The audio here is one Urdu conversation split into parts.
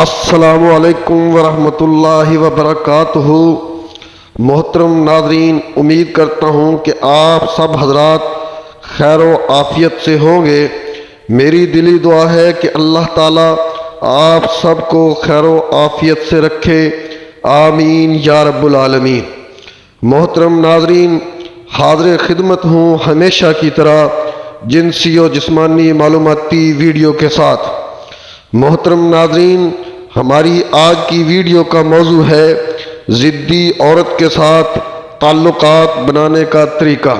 السلام علیکم ورحمۃ اللہ وبرکاتہ۔ محترم ناظرین، امید کرتا ہوں کہ آپ سب حضرات خیر و عافیت سے ہوں گے۔ میری دلی دعا ہے کہ اللہ تعالیٰ آپ سب کو خیر و عافیت سے رکھے، آمین یا رب العالمین۔ محترم ناظرین، حاضر خدمت ہوں ہمیشہ کی طرح جنسی و جسمانی معلوماتی ویڈیو کے ساتھ۔ محترم ناظرین، ہماری آج کی ویڈیو کا موضوع ہے ضدی عورت کے ساتھ تعلقات بنانے کا طریقہ۔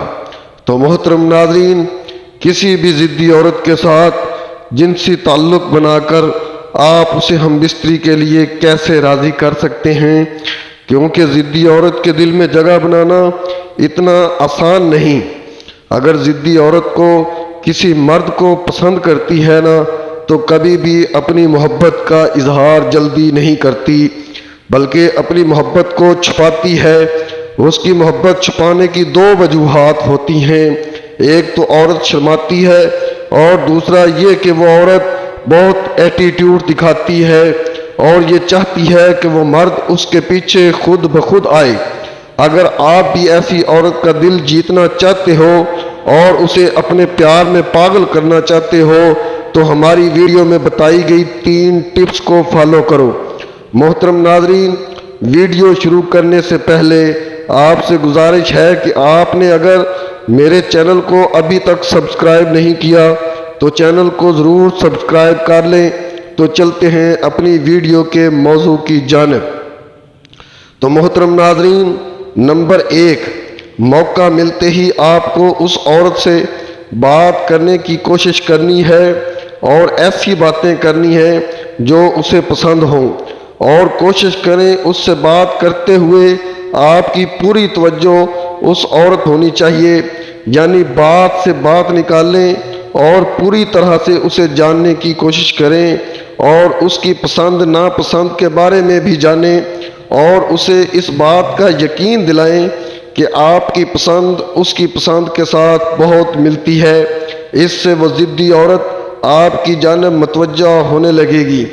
تو محترم ناظرین، کسی بھی ضدی عورت کے ساتھ جنسی تعلق بنا کر آپ اسے ہم بستری کے لیے کیسے راضی کر سکتے ہیں، کیونکہ ضدی عورت کے دل میں جگہ بنانا اتنا آسان نہیں۔ اگر ضدی عورت کو کسی مرد کو پسند کرتی ہے نا، تو کبھی بھی اپنی محبت کا اظہار جلدی نہیں کرتی، بلکہ اپنی محبت کو چھپاتی ہے۔ اس کی محبت چھپانے کی دو وجوہات ہوتی ہیں، ایک تو عورت شرماتی ہے، اور دوسرا یہ کہ وہ عورت بہت ایٹیٹیوڈ دکھاتی ہے اور یہ چاہتی ہے کہ وہ مرد اس کے پیچھے خود بخود آئے۔ اگر آپ بھی ایسی عورت کا دل جیتنا چاہتے ہو اور اسے اپنے پیار میں پاگل کرنا چاہتے ہو، تو ہماری ویڈیو میں بتائی گئی 3 ٹپس کو فالو کرو۔ محترم ناظرین، ویڈیو شروع کرنے سے پہلے آپ سے گزارش ہے کہ آپ نے اگر میرے چینل کو ابھی تک سبسکرائب نہیں کیا تو چینل کو ضرور سبسکرائب کر لیں۔ تو چلتے ہیں اپنی ویڈیو کے موضوع کی جانب۔ تو محترم ناظرین، نمبر 1، موقع ملتے ہی آپ کو اس عورت سے بات کرنے کی کوشش کرنی ہے اور ایسی باتیں کرنی ہیں جو اسے پسند ہوں، اور کوشش کریں اس سے بات کرتے ہوئے آپ کی پوری توجہ اس عورت ہونی چاہیے، یعنی بات سے بات نکالیں اور پوری طرح سے اسے جاننے کی کوشش کریں اور اس کی پسند ناپسند کے بارے میں بھی جانیں، اور اسے اس بات کا یقین دلائیں کہ آپ کی پسند اس کی پسند کے ساتھ بہت ملتی ہے۔ اس سے وہ ضدی عورت آپ کی جانب متوجہ ہونے لگے گی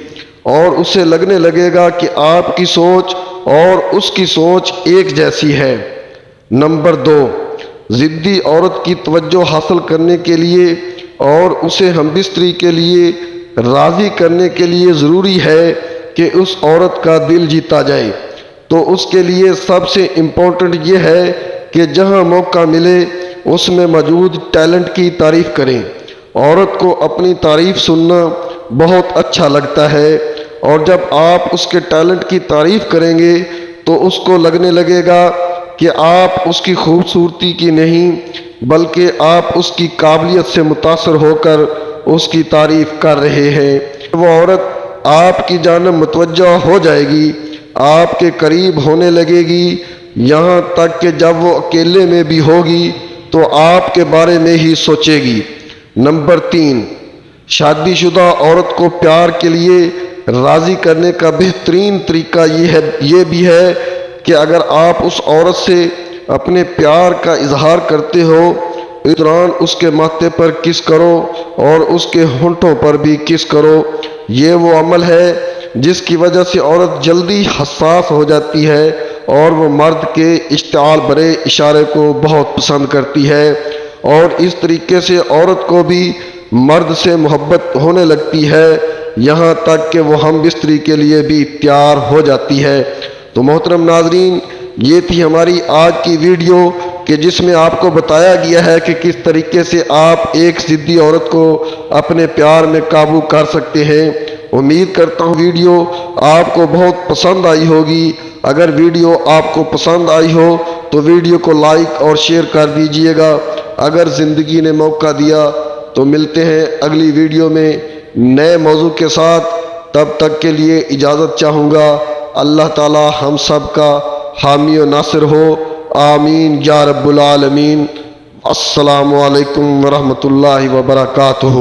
اور اسے لگنے لگے گا کہ آپ کی سوچ اور اس کی سوچ ایک جیسی ہے۔ نمبر 2، ضدی عورت کی توجہ حاصل کرنے کے لیے اور اسے ہم بستری کے لیے راضی کرنے کے لیے ضروری ہے کہ اس عورت کا دل جیتا جائے۔ تو اس کے لیے سب سے امپورٹنٹ یہ ہے کہ جہاں موقع ملے اس میں موجود ٹیلنٹ کی تعریف کریں۔ عورت کو اپنی تعریف سننا بہت اچھا لگتا ہے، اور جب آپ اس کے ٹیلنٹ کی تعریف کریں گے تو اس کو لگنے لگے گا کہ آپ اس کی خوبصورتی کی نہیں بلکہ آپ اس کی قابلیت سے متاثر ہو کر اس کی تعریف کر رہے ہیں۔ وہ عورت آپ کی جانب متوجہ ہو جائے گی، آپ کے قریب ہونے لگے گی، یہاں تک کہ جب وہ اکیلے میں بھی ہوگی تو آپ کے بارے میں ہی سوچے گی۔ نمبر 3، شادی شدہ عورت کو پیار کے لیے راضی کرنے کا بہترین طریقہ یہ بھی ہے کہ اگر آپ اس عورت سے اپنے پیار کا اظہار کرتے ہو، اس دوران اس کے ماتھے پر کس کرو اور اس کے ہونٹوں پر بھی کس کرو۔ یہ وہ عمل ہے جس کی وجہ سے عورت جلدی حساس ہو جاتی ہے اور وہ مرد کے اشتعال بھرے اشارے کو بہت پسند کرتی ہے، اور اس طریقے سے عورت کو بھی مرد سے محبت ہونے لگتی ہے، یہاں تک کہ وہ ہم بستری کے لیے بھی تیار ہو جاتی ہے۔ تو محترم ناظرین، یہ تھی ہماری آج کی ویڈیو کہ جس میں آپ کو بتایا گیا ہے کہ کس طریقے سے آپ ایک ضدی عورت کو اپنے پیار میں قابو کر سکتے ہیں۔ امید کرتا ہوں ویڈیو آپ کو بہت پسند آئی ہوگی۔ اگر ویڈیو آپ کو پسند آئی ہو تو ویڈیو کو لائک اور شیئر کر دیجئے گا۔ اگر زندگی نے موقع دیا تو ملتے ہیں اگلی ویڈیو میں نئے موضوع کے ساتھ، تب تک کے لیے اجازت چاہوں گا۔ اللہ تعالی ہم سب کا حامی و ناصر ہو، آمین یا رب العالمین۔ السلام علیکم ورحمۃ اللہ وبرکاتہ۔